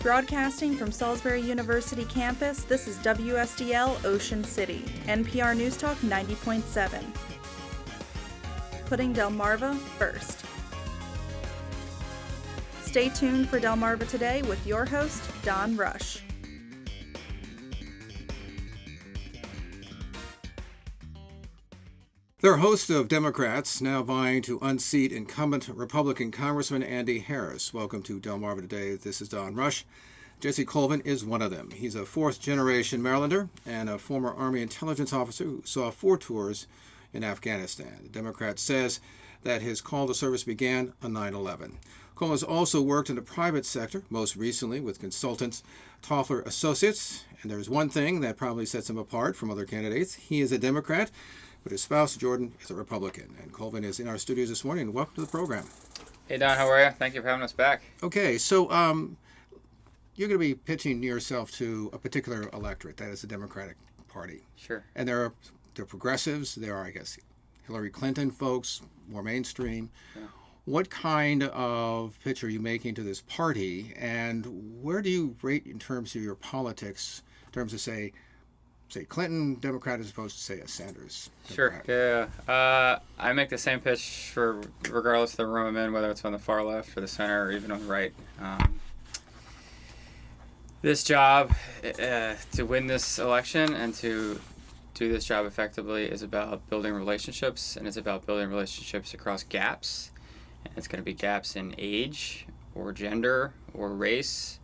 Broadcasting from Salisbury University campus, this is WSDL Ocean City, NPR News Talk 90.7. Putting Delmarva first. Stay tuned for Delmarva Today with your host, Don Rush. There are a host of Democrats now vying to unseat incumbent Republican Congressman Andy Harris. Welcome to Delmarva Today. This is Don Rush. Jesse Colvin is one of them. He's a fourth-generation Marylander and a former Army intelligence officer who saw 4 tours in Afghanistan. The Democrat says that his call to service began on 9/11. Colvin has also worked in the private sector, most recently with consultants Toffler Associates. And there's one thing that probably sets him apart from other candidates. He is a Democrat, but his spouse, Jordan, is a Republican. And Colvin is in our studios this morning. Welcome to the program. Hey, Don, how are you? Thank you for having us back. Okay, so you're going to be pitching yourself to a particular electorate, that is the Democratic Party. Sure. And there are progressives, there are, I guess, Hillary Clinton folks, more mainstream. Yeah. What kind of pitch are you making to this party, and where do you rate in terms of your politics, in terms of, say Clinton Democrat as opposed to, say, a Sanders Democrat? Sure, yeah. I make the same pitch for regardless of the room I'm in, whether it's on the far left or the center or even on the right. This job, to win this election and to do this job effectively, is about building relationships, and it's about building relationships across gaps. And it's going to be gaps in age or gender or race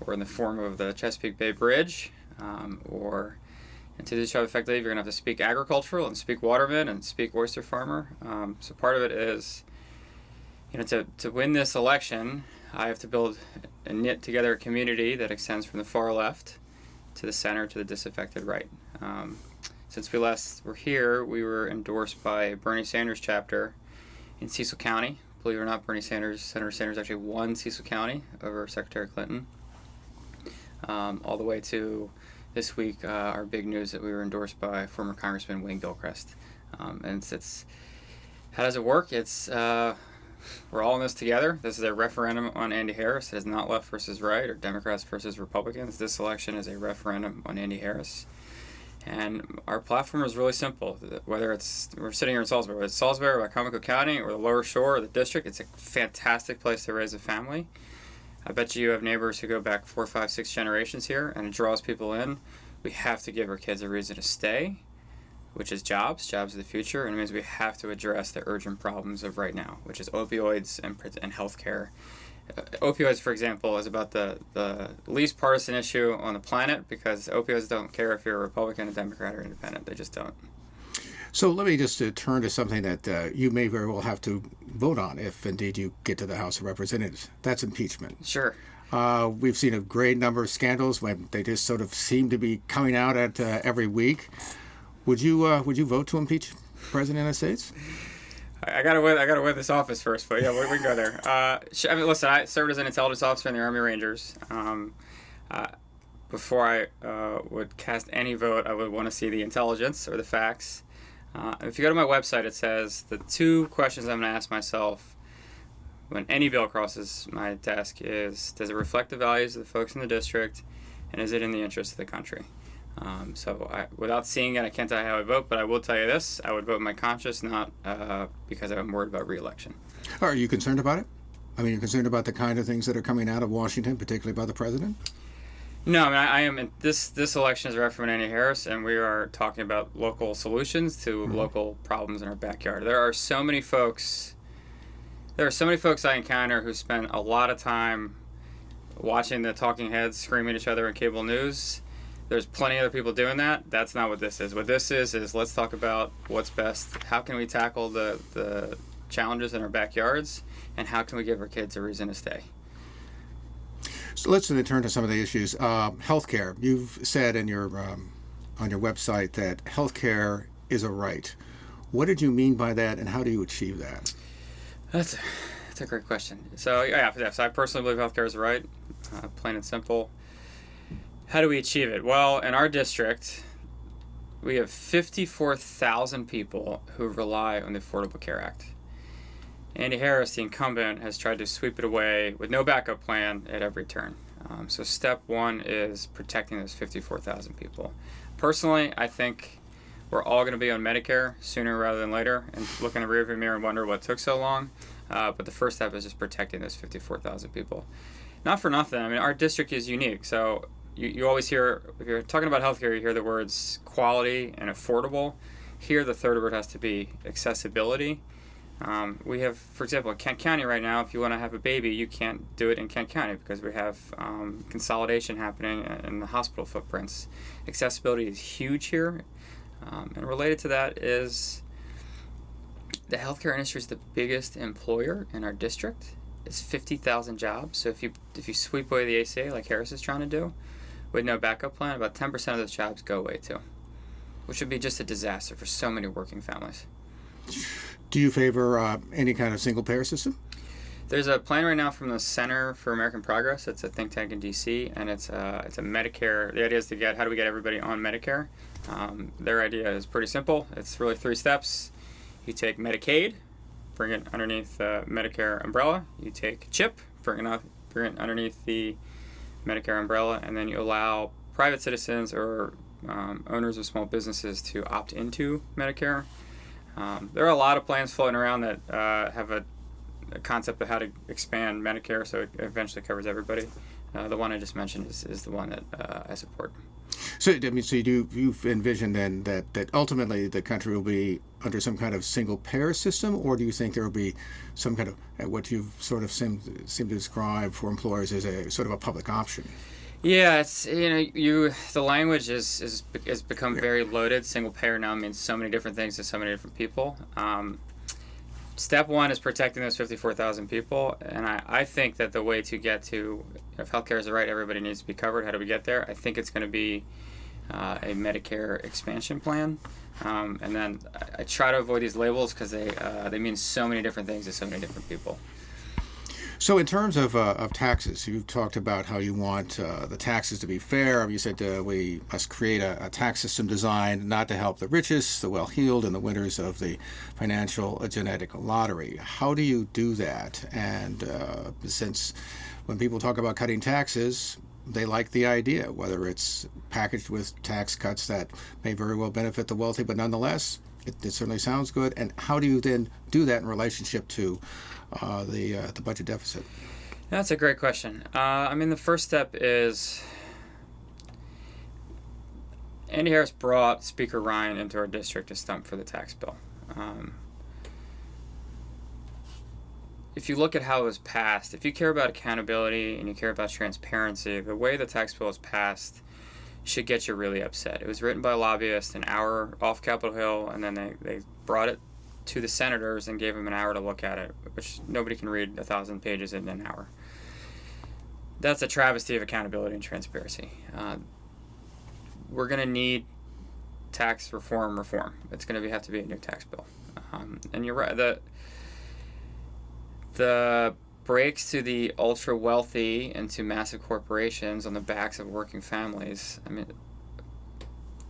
or in the form of the Chesapeake Bay Bridge and to do this job effectively, you're going to have to speak agricultural and speak waterman and speak oyster farmer. So part of it is, to win this election, I have to build and knit together a community that extends from the far left to the center to the disaffected right. Since we last were here, we were endorsed by Bernie Sanders chapter in Cecil County. Believe it or not, Senator Sanders actually won Cecil County over Secretary Clinton. All the way to this week, our big news that we were endorsed by former Congressman Wayne Gilchrist. And it's how does it work? It's we're all in this together. This is a referendum on Andy Harris. It is not left versus right or Democrats versus Republicans. This election is a referendum on Andy Harris. And our platform is really simple. Whether we're sitting here in Salisbury, whether it's Salisbury or Wycomico County or the Lower Shore or the district, it's a fantastic place to raise a family. I bet you have neighbors who go back 4, 5, 6 generations here, and it draws people in. We have to give our kids a reason to stay, which is jobs of the future, and it means we have to address the urgent problems of right now, which is opioids and healthcare. Opioids, for example, is about the least partisan issue on the planet because opioids don't care if you're a Republican, a Democrat, or independent. They just don't. So let me just turn to something that you may very well have to vote on if indeed you get to the House of Representatives. That's impeachment. Sure. We've seen a great number of scandals when they just sort of seem to be coming out at every week. Would you vote to impeach the President of the United States? I gotta win this office first, but yeah, we can go there. Listen, I served as an intelligence officer in the Army Rangers. Before I would cast any vote, I would want to see the intelligence or the facts. If you go to my website, it says the 2 questions I'm going to ask myself when any bill crosses my desk is, does it reflect the values of the folks in the district, and is it in the interest of the country? Without seeing it, I can't tell you how I vote, but I will tell you this. I would vote my conscience, not because I'm worried about re-election. Are you concerned about it? I mean, you're concerned about the kind of things that are coming out of Washington, particularly by the president? No, I am. This election is a referendum on Andy Harris, and we are talking about local solutions to local problems in our backyard. There are so many folks I encounter who spend a lot of time watching the talking heads scream at each other on cable news. There's plenty of other people doing that. That's not what this is. What this is let's talk about what's best. How can we tackle the challenges in our backyards, and how can we give our kids a reason to stay? So let's turn to some of the issues. Healthcare. You've said in your on your website that healthcare is a right. What did you mean by that, and how do you achieve that? That's a great question. So so I personally believe healthcare is a right, plain and simple. How do we achieve it? Well, in our district, we have 54,000 people who rely on the Affordable Care Act. Andy Harris, the incumbent, has tried to sweep it away with no backup plan at every turn. So step one is protecting those 54,000 people. Personally, I think we're all going to be on Medicare sooner rather than later, and look in the rearview mirror and wonder what took so long. But the first step is just protecting those 54,000 people. Not for nothing. I mean, our district is unique. So you always hear, if you're talking about healthcare, you hear the words quality and affordable. Here, the third word has to be accessibility. We have, for example, in Kent County right now, if you want to have a baby, you can't do it in Kent County because we have consolidation happening in the hospital footprints. Accessibility is huge here. And related to that is the healthcare industry is the biggest employer in our district. It's 50,000 jobs. So if you sweep away the ACA like Harris is trying to do, with no backup plan, about 10% of those jobs go away too, which would be just a disaster for so many working families. Do you favor any kind of single-payer system? There's a plan right now from the Center for American Progress. It's a think tank in D.C. and it's a Medicare. The idea is to how do we get everybody on Medicare? Their idea is pretty simple. It's really 3 steps. You take Medicaid, bring it underneath the Medicare umbrella. You take CHIP, bring it underneath the Medicare umbrella, and then you allow private citizens or owners of small businesses to opt into Medicare. There are a lot of plans floating around that have a concept of how to expand Medicare so it eventually covers everybody. The one I just mentioned is the one that I support. So you've envisioned then that ultimately the country will be under some kind of single-payer system, or do you think there will be some kind of what you've sort of seem to describe for employers as a sort of a public option? Yeah, it's the language has become very loaded. Single payer now means so many different things to so many different people. Step one is protecting those 54,000 people, and I think that the way to get to, if healthcare is the right, everybody needs to be covered. How do we get there? I think it's going to be a Medicare expansion plan, and then I try to avoid these labels because they mean so many different things to so many different people. So in terms of taxes, you've talked about how you want the taxes to be fair. You said we must create a tax system designed not to help the richest, the well-heeled, and the winners of the financial genetic lottery. How do you do that? And since when people talk about cutting taxes, they like the idea, whether it's packaged with tax cuts that may very well benefit the wealthy, but nonetheless, it certainly sounds good. And how do you then do that in relationship to the budget deficit? That's a great question. The first step is Andy Harris brought Speaker Ryan into our district to stump for the tax bill. If you look at how it was passed, if you care about accountability and you care about transparency, the way the tax bill is passed should get you really upset. It was written by lobbyists an hour off Capitol Hill, and then they brought it to the senators and gave them an hour to look at it, which nobody can read 1,000 pages in an hour. That's a travesty of accountability and transparency. We're going to need tax reform. It's going to have to be a new tax bill. And you're right. The breaks to the ultra wealthy and to massive corporations on the backs of working families.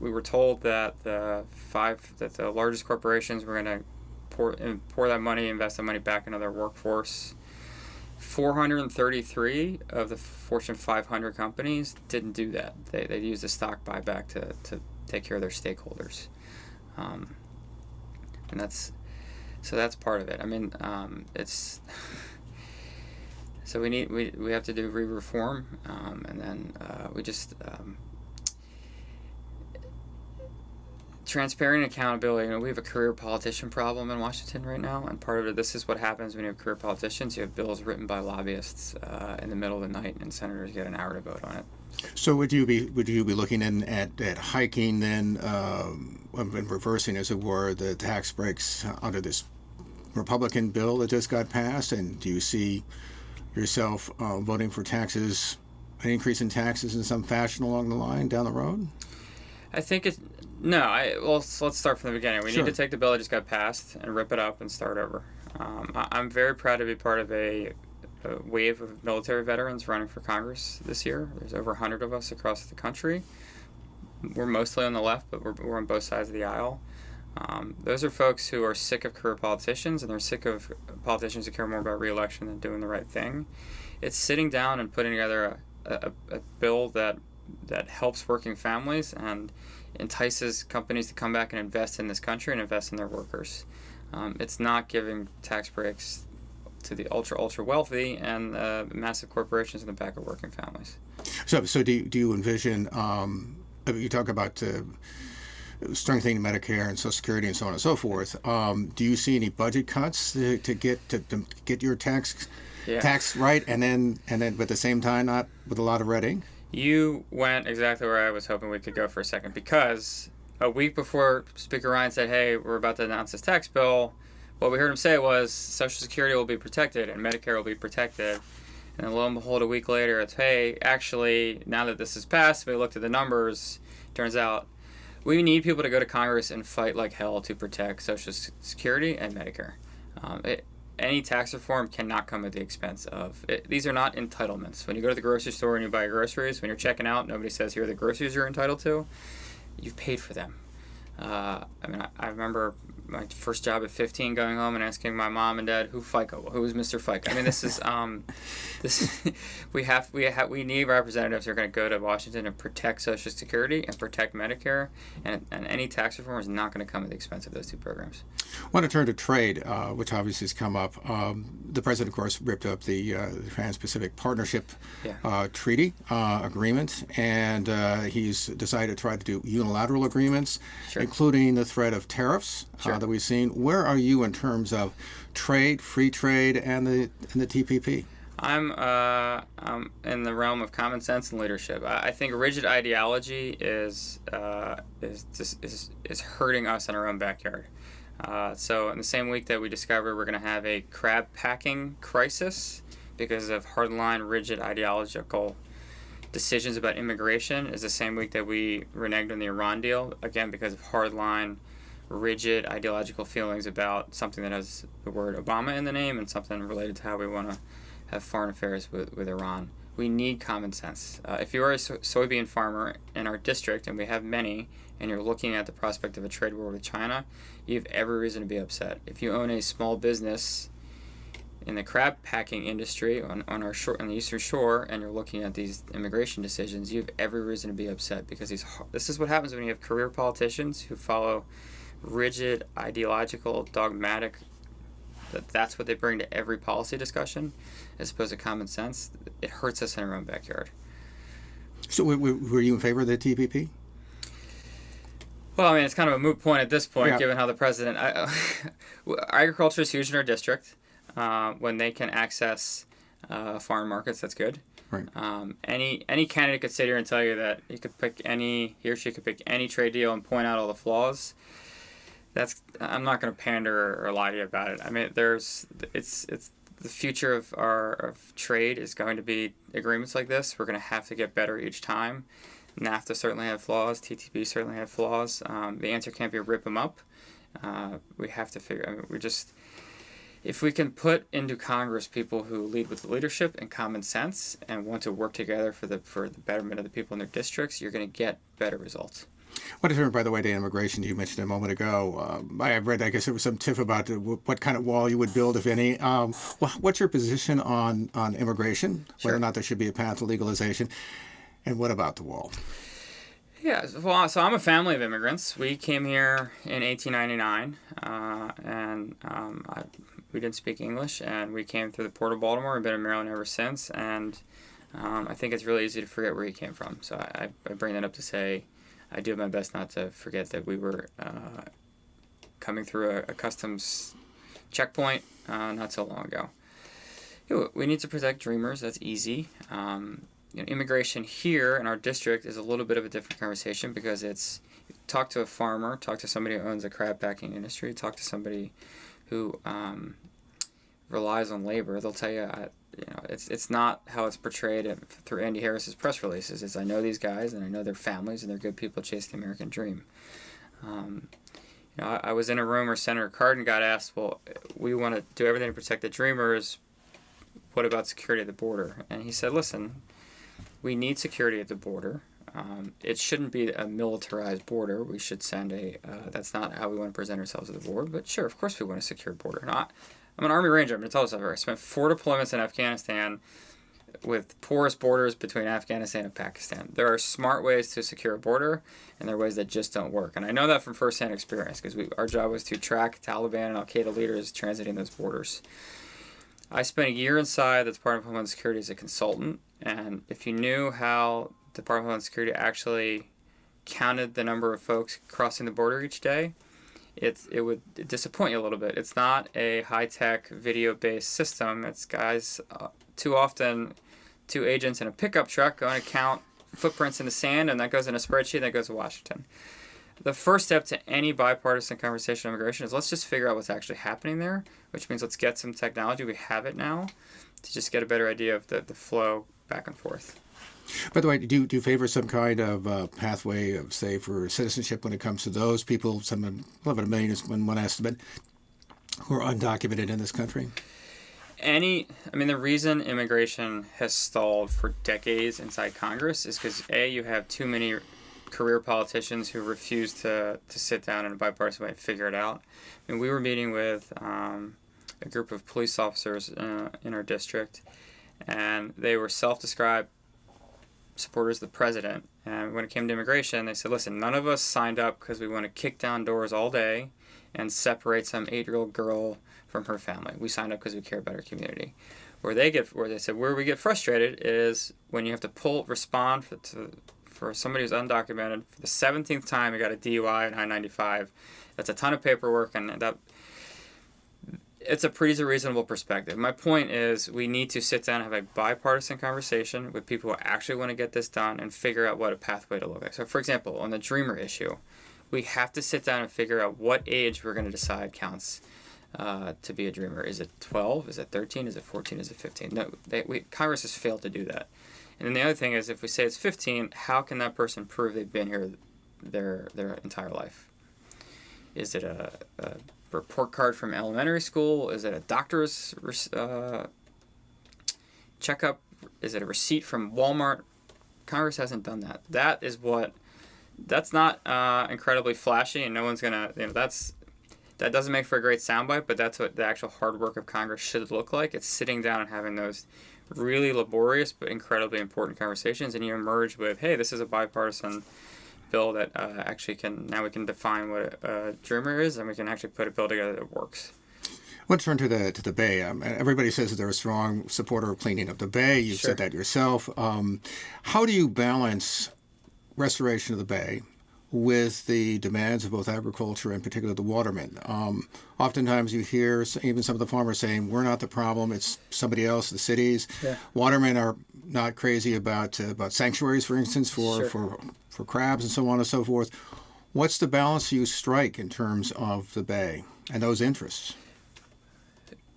We were told that the largest corporations were going to pour that money, invest that money back into their workforce. 433 of the Fortune 500 companies didn't do that. They used a stock buyback to take care of their stakeholders, and that's part of it. It's so we have to do reform, and then we just. Transparent accountability. We have a career politician problem in Washington right now, and part of it, this is what happens when you have career politicians. You have bills written by lobbyists in the middle of the night, and senators get an hour to vote on it. So would you be looking at hiking then, and reversing, as it were, the tax breaks under this Republican bill that just got passed? And do you see yourself voting for taxes, an increase in taxes in some fashion along the line down the road? I think it's no. Let's start from the beginning. We Sure. need to take the bill that just got passed and rip it up and start over. I'm very proud to be part of a wave of military veterans running for Congress this year. There's over 100 of us across the country. We're mostly on the left, but we're on both sides of the aisle. Those are folks who are sick of career politicians, and they're sick of politicians who care more about re-election than doing the right thing. It's sitting down and putting together a bill that helps working families and entices companies to come back and invest in this country and invest in their workers. It's not giving tax breaks to the ultra wealthy and massive corporations in the back of working families. So do you envision? You talk about strengthening Medicare and Social Security and so on and so forth. Do you see any budget cuts to get your tax right, and then but at the same time not with a lot of red ink? You went exactly where I was hoping we could go for a second, because a week before Speaker Ryan said, "Hey, we're about to announce this tax bill," what we heard him say was Social Security will be protected and Medicare will be protected. And then lo and behold, a week later, it's, hey, actually, now that this is passed, we looked at the numbers, turns out we need people to go to Congress and fight like hell to protect Social Security and Medicare. Any tax reform cannot come at the expense of it. These are not entitlements. When you go to the grocery store and you buy groceries, when you're checking out, nobody says, here are the groceries you're entitled to. You've paid for them. I remember my first job at 15, going home and asking my mom and dad, who was Mr. FICA? I mean, this is we need representatives who are going to go to Washington and protect Social Security and protect Medicare, and any tax reform is not going to come at the expense of those two programs. I want to turn to trade, which obviously has come up. The president, of course, ripped up the Trans-Pacific Partnership Treaty agreement, and he's decided to try to do unilateral agreements, including the threat of tariffs that we've seen. Where are you in terms of trade, free trade, and the TPP? I'm in the realm of common sense and leadership. I think rigid ideology is hurting us in our own backyard. So in the same week that we discovered we're going to have a crab packing crisis because of hardline, rigid ideological decisions about immigration, is the same week that we reneged on the Iran deal, again because of hardline, rigid ideological feelings about something that has the word Obama in the name and something related to how we want to have foreign affairs with Iran. We need common sense. If you are a soybean farmer in our district, and we have many, and you're looking at the prospect of a trade war with China, you have every reason to be upset. If you own a small business in the crab packing industry on our shore, on the Eastern Shore, and you're looking at these immigration decisions, you have every reason to be upset, because this is what happens when you have career politicians who follow rigid, ideological, dogmatic, that's what they bring to every policy discussion, as opposed to common sense. It hurts us in our own backyard. So were you in favor of the TPP? Well, I mean, it's kind of a moot point at this point, given how the president... agriculture is huge in our district. When they can access foreign markets, that's good. Right. Any candidate could sit here and tell you that he or she could pick any trade deal and point out all the flaws. I'm not going to pander or lie to you about it. I mean, it's the future of trade is going to be agreements like this. We're going to have to get better each time. NAFTA certainly had flaws. TTP certainly had flaws. The answer can't be rip them up. We have to figure. I mean, if we can put into Congress people who lead with leadership and common sense and want to work together for the betterment of the people in their districts, you're going to get better results. What is, by the way, to immigration, you mentioned a moment ago. I have read, I guess there was some tip about what kind of wall you would build, if any. What's your position on immigration, whether or not there should be a path to legalization, and what about the wall? Yeah, well, so I'm a family of immigrants. We came here in 1899, and we didn't speak English, and we came through the Port of Baltimore and been in Maryland ever since, and I think it's really easy to forget where you came from. So I bring that up to say I do my best not to forget that we were coming through a customs checkpoint not so long ago. We need to protect dreamers. That's easy. Immigration here in our district is a little bit of a different conversation, because it's talk to a farmer, talk to somebody who owns a crab packing industry, talk to somebody who relies on labor. They'll tell you, it's not how it's portrayed through Andy Harris's press releases. It's I know these guys and I know their families and they're good people chasing the American dream. I was in a room where Senator Cardin got asked, well, we want to do everything to protect the dreamers. What about security at the border? And he said, listen, we need security at the border. It shouldn't be a militarized border. We should send that's not how we want to present ourselves at the border. But sure, of course we want a secure border. I'm an Army Ranger. I'm going to tell us over. I spent 4 deployments in Afghanistan with porous borders between Afghanistan and Pakistan. There are smart ways to secure a border, and there are ways that just don't work. And I know that from firsthand experience because our job was to track Taliban and Al-Qaeda leaders transiting those borders. I spent a year inside the Department of Homeland Security as a consultant, and if you knew how the Department of Homeland Security actually counted the number of folks crossing the border each day, it would disappoint you a little bit. It's not a high-tech video-based system. It's guys, too often, 2 agents in a pickup truck going to count footprints in the sand, and that goes in a spreadsheet, and that goes to Washington. The first step to any bipartisan conversation on immigration is let's just figure out what's actually happening there, which means let's get some technology. We have it now to just get a better idea of the flow back and forth. By the way, do you favor some kind of pathway of, say, for citizenship when it comes to those people, some 11 million is one estimate, who are undocumented in this country? The reason immigration has stalled for decades inside Congress is because, A, you have too many career politicians who refuse to sit down in a bipartisan way and figure it out. We were meeting with a group of police officers in our district, and they were self-described supporters of the president. And when it came to immigration, they said, listen, none of us signed up because we want to kick down doors all day and separate some 8-year-old girl from her family. We signed up because we care about our community. Where they said where we get frustrated is when you have to respond for somebody who's undocumented for the 17th time. You got a DUI and I-95. That's a ton of paperwork, and it's a pretty reasonable perspective. My point is we need to sit down and have a bipartisan conversation with people who actually want to get this done and figure out what a pathway to look like. So, for example, on the Dreamer issue, we have to sit down and figure out what age we're going to decide counts to be a Dreamer. Is it 12? Is it 13? Is it 14? Is it 15? No, Congress has failed to do that. And then the other thing is if we say it's 15, how can that person prove they've been here their entire life? Is it a report card from elementary school? Is it a doctor's checkup? Is it a receipt from Walmart? Congress hasn't done that. That's not incredibly flashy, and no one's gonna, that doesn't make for a great soundbite, but that's what the actual hard work of Congress should look like. It's sitting down and having those really laborious but incredibly important conversations, and you emerge with, hey, this is a bipartisan bill that we can define what a Dreamer is, and we can actually put a bill together that works. Let's turn to the Bay. Everybody says that they're a strong supporter of cleaning up the Bay. You've Sure. said that yourself. How do you balance restoration of the Bay with the demands of both agriculture and particularly the watermen? Oftentimes you hear even some of the farmers saying, we're not the problem, it's somebody else, the cities. Yeah. Watermen are not crazy about sanctuaries, for instance, for crabs and so on and so forth. What's the balance you strike in terms of the Bay and those interests?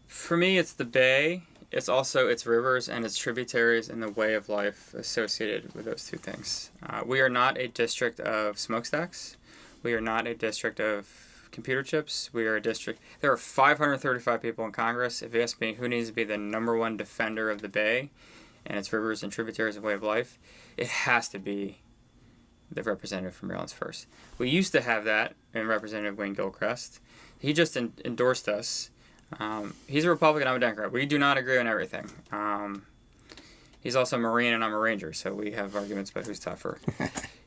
For me, it's the Bay. It's also its rivers and its tributaries and the way of life associated with those two things. We are not a district of smokestacks. We are not a district of computer chips. We are a district. There are 535 people in Congress. If you ask me who needs to be the number one defender of the Bay and its rivers and tributaries and way of life, it has to be the representative from Maryland's First. We used to have that in Representative Wayne Gilchrist. He just endorsed us. He's a Republican, I'm a Democrat. We do not agree on everything. He's also a Marine and I'm a Ranger, so we have arguments about who's tougher.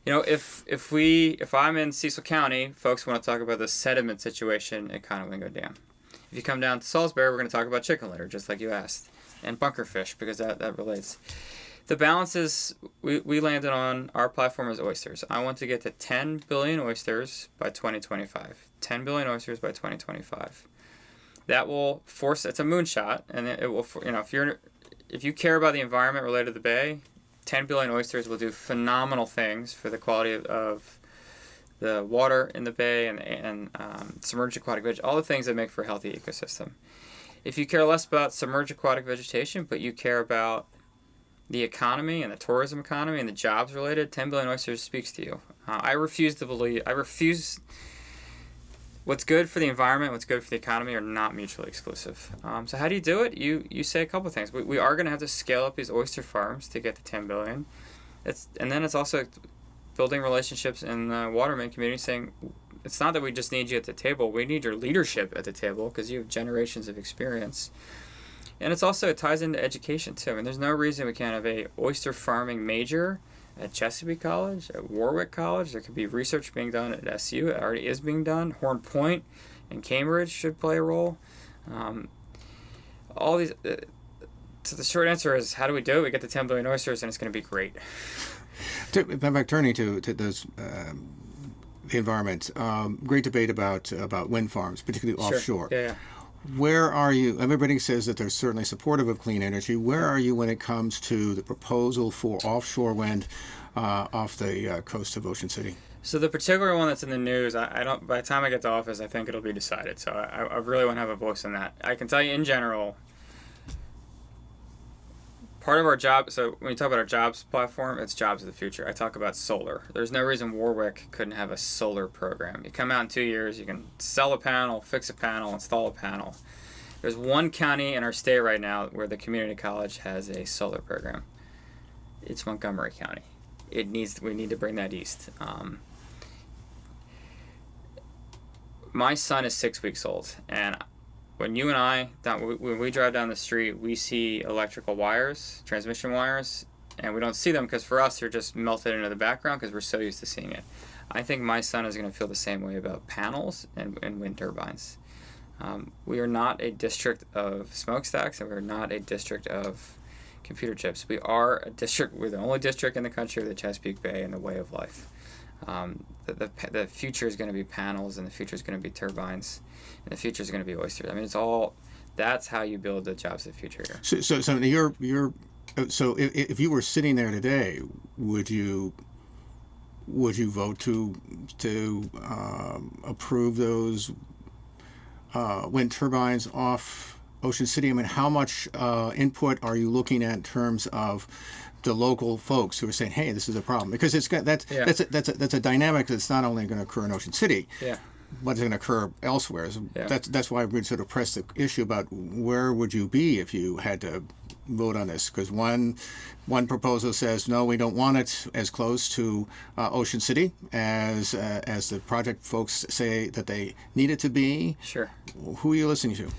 If I'm in Cecil County, folks want to talk about the sediment situation at Conowingo Dam. If you come down to Salisbury, we're going to talk about chicken litter, just like you asked, and bunker fish, because that relates. The balance is, we landed on our platform as oysters. I want to get to 10 billion oysters by 2025. 10 billion oysters by 2025. That will force, it's a moonshot, and it will, if you care about the environment related to the Bay, 10 billion oysters will do phenomenal things for the quality of the water in the Bay and submerged aquatic vegetation, all the things that make for a healthy ecosystem. If you care less about submerged aquatic vegetation, but you care about the economy and the tourism economy and the jobs related, 10 billion oysters speaks to you. I refuse what's good for the environment, what's good for the economy are not mutually exclusive. So how do you do it? You say a couple of things. We are going to have to scale up these oyster farms to get to 10 billion. And then it's also building relationships in the waterman community, saying it's not that we just need you at the table. We need your leadership at the table because you have generations of experience. And it ties into education too. I mean, there's no reason we can't have a oyster farming major at Chesapeake College, at Warwick College. There could be research being done at SU. It already is being done. Horn Point and Cambridge should play a role. All these. So the short answer is, how do we do it? We get the 10 billion oysters, and it's going to be great. Turning to those, the environment, great debate about wind farms, particularly offshore. Sure. Yeah. Where are you? Everybody says that they're certainly supportive of clean energy. Where are you when it comes to the proposal for offshore wind off the coast of Ocean City? So the particular one that's in the news, I don't. By the time I get to office, I think it'll be decided. So I really want to have a voice in that. I can tell you in general, part of our job, so when you talk about our jobs platform, it's jobs of the future. I talk about solar. There's no reason Warwick couldn't have a solar program. You come out in 2 years, you can sell a panel, fix a panel, install a panel. There's one county in our state right now where the community college has a solar program. It's Montgomery County. We need to bring that east. My son is 6 weeks old, and when you and I, when we drive down the street, we see electrical wires, transmission wires, and we don't see them because for us they're just melted into the background because we're so used to seeing it. I think my son is going to feel the same way about panels and wind turbines. We are not a district of smokestacks, and we're not a district of computer chips. We are a district. We're the only district in the country with the Chesapeake Bay and the way of life. The future is going to be panels, and the future is going to be turbines, and the future is going to be oysters. I mean, it's all. That's how you build the jobs of the future here. So if you were sitting there today, would you vote to approve those wind turbines off Ocean City? I mean, how much input are you looking at in terms of the local folks who are saying, "Hey, this is a problem"? Because that's a dynamic that's not only going to occur in Ocean City, but it's going to occur elsewhere. So that's why we sort of press the issue about where would you be if you had to vote on this? Because one proposal says no, we don't want it as close to Ocean City as the project folks say that they need it to be. Sure. Who are you listening to?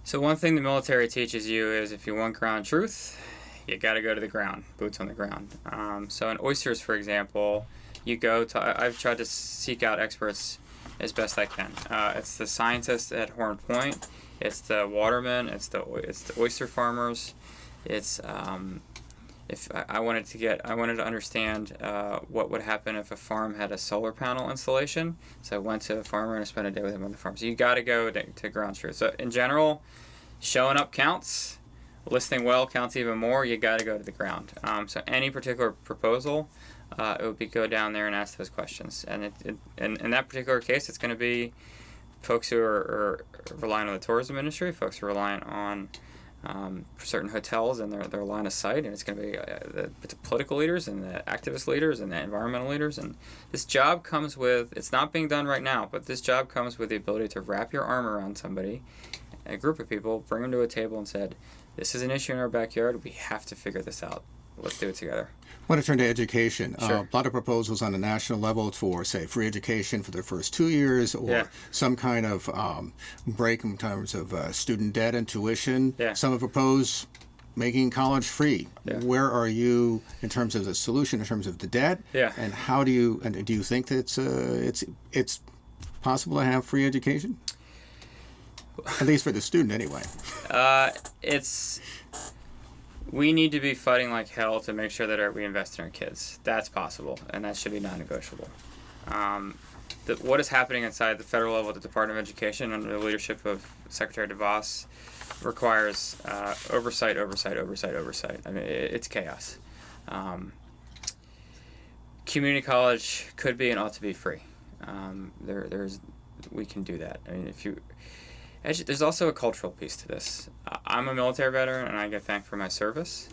So one thing the military teaches you is if you want ground truth, you got to go to the ground, boots on the ground. So in oysters, for example, I've tried to seek out experts as best I can. It's the scientists at Horn Point, it's the watermen, it's the oyster farmers. It's if I wanted to understand what would happen if a farm had a solar panel installation. So I went to a farmer and I spent a day with him on the farm. So you got to go to ground truth. So in general, showing up counts. Listening well counts even more. You got to go to the ground. So any particular proposal, it would be go down there and ask those questions. And in that particular case, it's going to be folks who are relying on the tourism industry, folks who are relying on certain hotels and their line of sight, and it's going to be the political leaders and the activist leaders and the environmental leaders. And this job comes with, it's not being done right now, but this job comes with the ability to wrap your arm around somebody, a group of people, bring them to a table and said, this is an issue in our backyard. We have to figure this out. Let's do it together. I want to turn to education. Sure. A lot of proposals on the national level for, say, free education for the first 2 years, or some kind of break in terms of student debt and tuition. Yeah. Some have proposed making college free. Yeah. Where are you in terms of the solution, in terms of the debt? Yeah. And do you think that it's possible to have free education? At least for the student, anyway. We need to be fighting like hell to make sure that we invest in our kids. That's possible, and that should be non-negotiable. What is happening inside the federal level at the Department of Education under the leadership of Secretary DeVos requires oversight. I mean, it's chaos. Community college could be and ought to be free. We can do that. I mean, there's also a cultural piece to this. I'm a military veteran, and I get thanked for my service.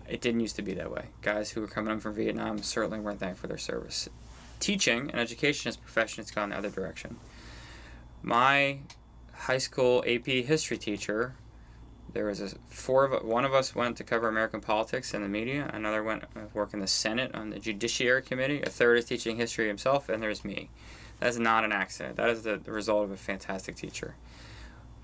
It didn't used to be that way. Guys who were coming home from Vietnam certainly weren't thanked for their service. Teaching and education as a profession has gone the other direction. My high school AP history teacher, one of us went to cover American politics and the media, another went to work in the Senate on the Judiciary Committee, a third is teaching history himself, and there's me. That is not an accident. That is the result of a fantastic teacher.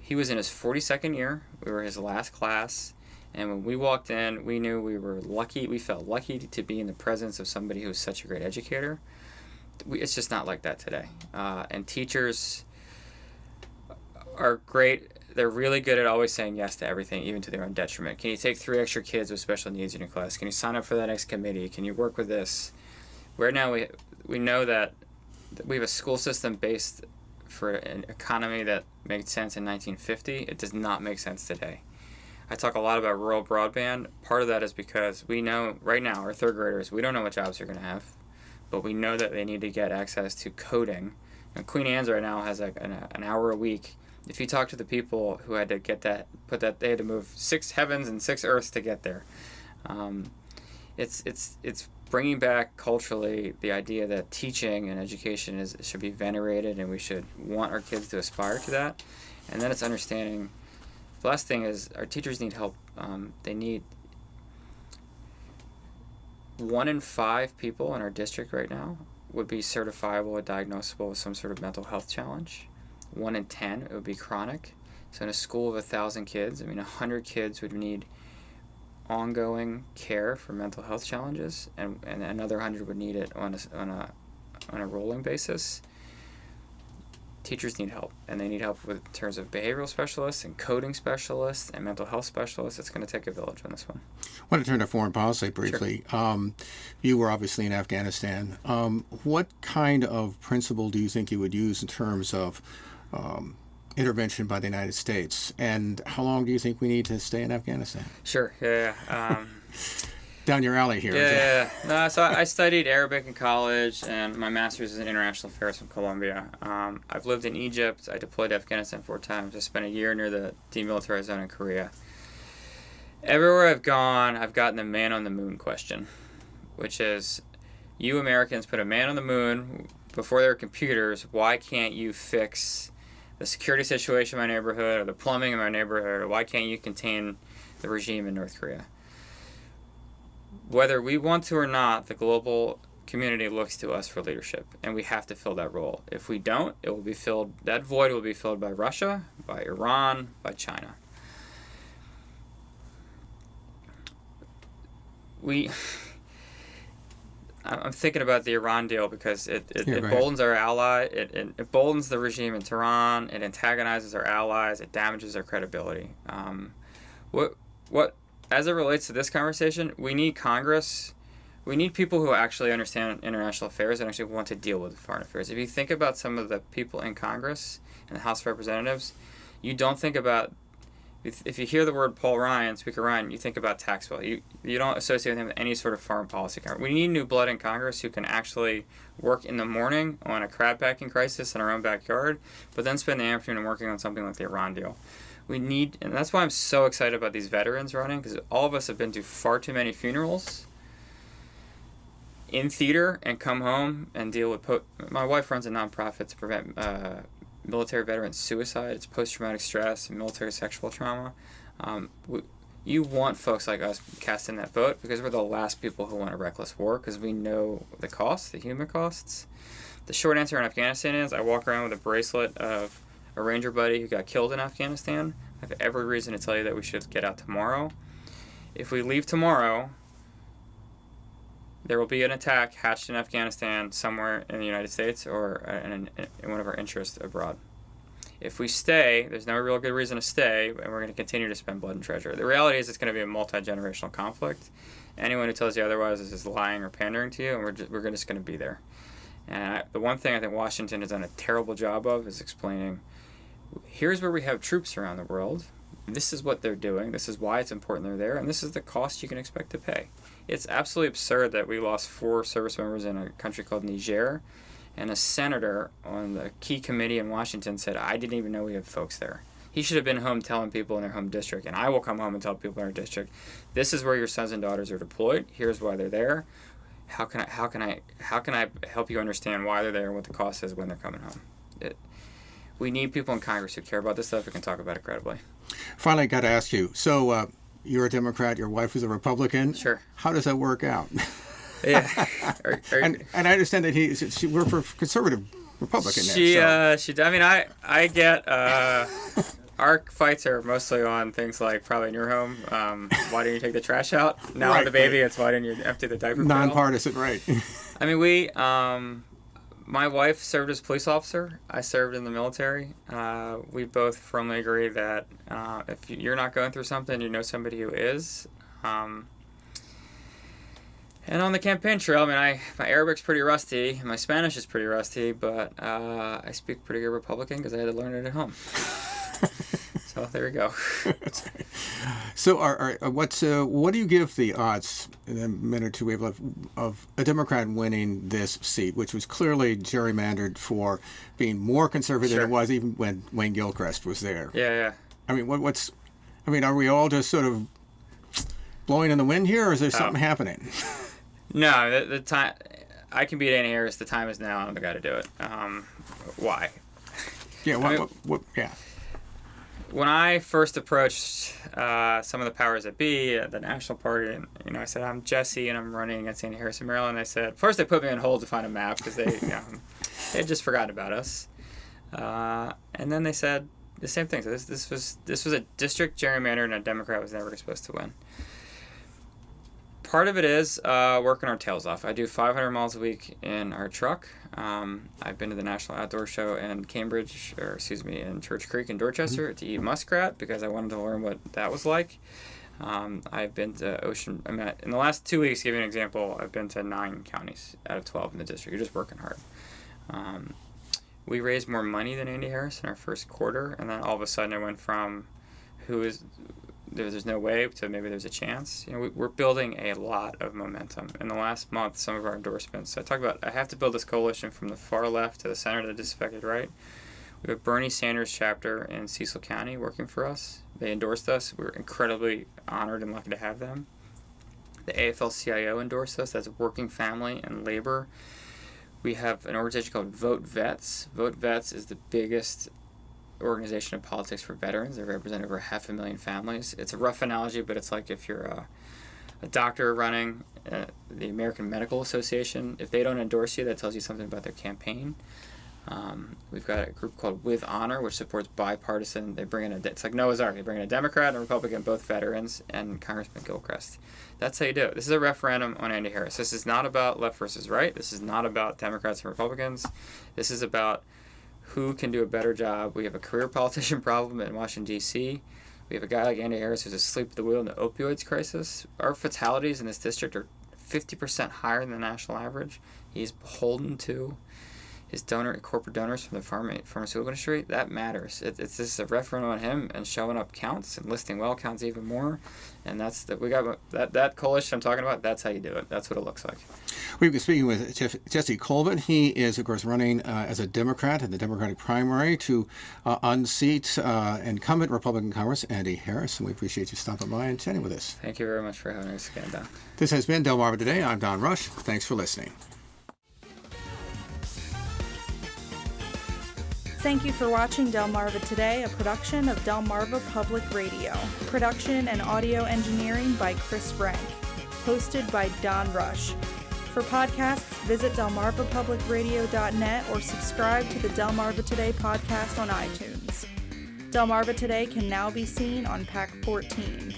He was in his 42nd year. We were his last class. And when we walked in, we knew we were lucky. We felt lucky to be in the presence of somebody who was such a great educator. It's just not like that today. And teachers are great. They're really good at always saying yes to everything, even to their own detriment. Can you take 3 extra kids with special needs in your class? Can you sign up for that next committee? Can you work with this? Right now, we know that we have a school system based for an economy that made sense in 1950. It does not make sense today. I talk a lot about rural broadband. Part of that is because we know right now, our third graders, we don't know what jobs they're going to have, but we know that they need to get access to coding. And Queen Anne's right now has like an hour a week. If you talk to the people who had to get that, they had to move 6 heavens and 6 earths to get there. It's bringing back culturally the idea that teaching and education should be venerated, and we should want our kids to aspire to that. And then it's understanding. The last thing is our teachers need help. They need 1 in 5 people in our district right now would be certifiable or diagnosable with some sort of mental health challenge. 1 in 10, it would be chronic. So in a school of 1,000 kids, 100 kids would need ongoing care for mental health challenges, and another 100 would need it on a rolling basis. Teachers need help, and they need help in terms of behavioral specialists and coding specialists and mental health specialists. It's going to take a village on this one. I want to turn to foreign policy briefly. Sure. You were obviously in Afghanistan. What kind of principle do you think you would use in terms of intervention by the United States, and how long do you think we need to stay in Afghanistan? Sure. Yeah. Down your alley here. Yeah. No, so I studied Arabic in college, and my master's is in international affairs from Columbia. I've lived in Egypt. I deployed to Afghanistan 4 times. I spent a year near the demilitarized zone in Korea. Everywhere I've gone, I've gotten the man on the moon question, which is, you Americans put a man on the moon before there were computers. Why can't you fix the security situation in my neighborhood or the plumbing in my neighborhood, or why can't you contain the regime in North Korea? Whether we want to or not, the global community looks to us for leadership, and we have to fill that role. If we don't, that void will be filled by Russia, by Iran, by China. I'm thinking about the Iran deal because it emboldens our ally, it emboldens the regime in Tehran, it antagonizes our allies, it damages our credibility. As it relates to this conversation, we need Congress, we need people who actually understand international affairs and actually want to deal with foreign affairs. If you think about some of the people in Congress and the House of Representatives, you don't think about, if you hear the word Paul Ryan, Speaker Ryan, you think about tax bill. You don't associate him with any sort of foreign policy. We need new blood in Congress who can actually work in the morning on a crab packing crisis in our own backyard, but then spend the afternoon working on something like the Iran deal. And that's why I'm so excited about these veterans running, because all of us have been to far too many funerals in theater and come home and deal with my wife runs a nonprofit to prevent military veterans suicide. It's post-traumatic stress and military sexual trauma. You want folks like us casting that vote, because we're the last people who want a reckless war, because we know the costs, the human costs. The short answer in Afghanistan is I walk around with a bracelet of a ranger buddy who got killed in Afghanistan. I have every reason to tell you that we should get out tomorrow. If we leave tomorrow, there will be an attack hatched in Afghanistan somewhere in the United States or in one of our interests abroad. If we stay, there's no real good reason to stay, and we're going to continue to spend blood and treasure. The reality is it's going to be a multi-generational conflict. Anyone who tells you otherwise is just lying or pandering to you, and we're just going to be there. And the one thing I think Washington has done a terrible job of is explaining, here's where we have troops around the world. This is what they're doing. This is why it's important they're there. And this is the cost you can expect to pay. It's absolutely absurd that we lost 4 service members in a country called Niger. And a senator on the key committee in Washington said, I didn't even know we had folks there. He should have been home telling people in their home district. And I will come home and tell people in our district, this is where your sons and daughters are deployed. Here's why they're there. How can I help you understand why they're there and what the cost is when they're coming home? We need people in Congress who care about this stuff who can talk about it credibly. Finally, I got to ask you. So you're a Democrat. Your wife is a Republican. Sure. How does that work out? Yeah. And I understand that she worked for a conservative Republican. I get our fights are mostly on things like probably in your home. Why didn't you take the trash out? Now Right, on the baby, right. it's why didn't you empty the diaper pail? Nonpartisan, right? I mean, my wife served as a police officer. I served in the military. We both firmly agree that if you're not going through something, you know somebody who is. And on the campaign trail, I mean, my Arabic's pretty rusty, my Spanish is pretty rusty, but I speak pretty good Republican because I had to learn it at home. So there we go. So, what do you give the odds in a minute or two we have left of a Democrat winning this seat, which was clearly gerrymandered for being more conservative Sure. than it was even when Wayne Gilchrist was there? Yeah. I mean, are we all just sort of blowing in the wind here, or is there something happening? No, the time I can beat Andy Harris. The time is now. I'm the guy to do it. Why? Yeah. Yeah. When I first approached some of the powers that be at the National Party, and I said I'm Jesse and I'm running against Andy Harris in Maryland. I said first they put me on hold to find a map because they they had just forgotten about us, and then they said the same thing. So this was a district gerrymander and a Democrat was never supposed to win. Part of it is working our tails off. I do 500 miles a week in our truck. I've been to the National Outdoor Show in in Church Creek in Dorchester to eat muskrat because I wanted to learn what that was like. I've been to in the last 2 weeks, to give you an example, I've been to 9 counties out of 12 in the district. You're just working hard. We raised more money than Andy Harris in our first quarter, and then all of a sudden it went from there's no way to maybe there's a chance. We're building a lot of momentum. In the last month, some of our endorsements. I have to build this coalition from the far left to the center to the disaffected right. We have a Bernie Sanders chapter in Cecil County working for us. They endorsed us. We're incredibly honored and lucky to have them. The AFL-CIO endorsed us. That's Working Family and Labor. We have an organization called Vote Vets. Vote Vets is the biggest organization of politics for veterans. They represent over 500,000 families. It's a rough analogy, but it's like if you're a doctor running the American Medical Association. If they don't endorse you, that tells you something about their campaign. We've got a group called With Honor, which supports bipartisan. They bring in it's like Noah's Ark. They bring in a Democrat and a Republican, both veterans, and Congressman Gilchrist. That's how you do it. This is a referendum on Andy Harris. This is not about left versus right. This is not about Democrats and Republicans. This is about who can do a better job. We have a career politician problem in Washington, D.C. We have a guy like Andy Harris who's asleep at the wheel in the opioids crisis. Our fatalities in this district are 50% higher than the national average. He's beholden to his corporate donors from the pharmaceutical industry. That matters. It's just a referendum on him, and showing up counts, and listing well counts even more. And we got that coalition I'm talking about. That's how you do it. That's what it looks like. We've been speaking with Jesse Colvin. He is, of course, running as a Democrat in the Democratic primary to unseat incumbent Republican Congress Andy Harris. And we appreciate you stopping by and chatting with us. Thank you very much for having us again, Don. This has been Delmarva Today. I'm Don Rush. Thanks for listening. Thank you for watching Delmarva Today, a production of Delmarva Public Radio. Production and audio engineering by Chris Frank. Hosted by Don Rush. For podcasts, visit delmarvapublicradio.net or subscribe to the Delmarva Today podcast on iTunes. Delmarva Today can now be seen on Pack 14.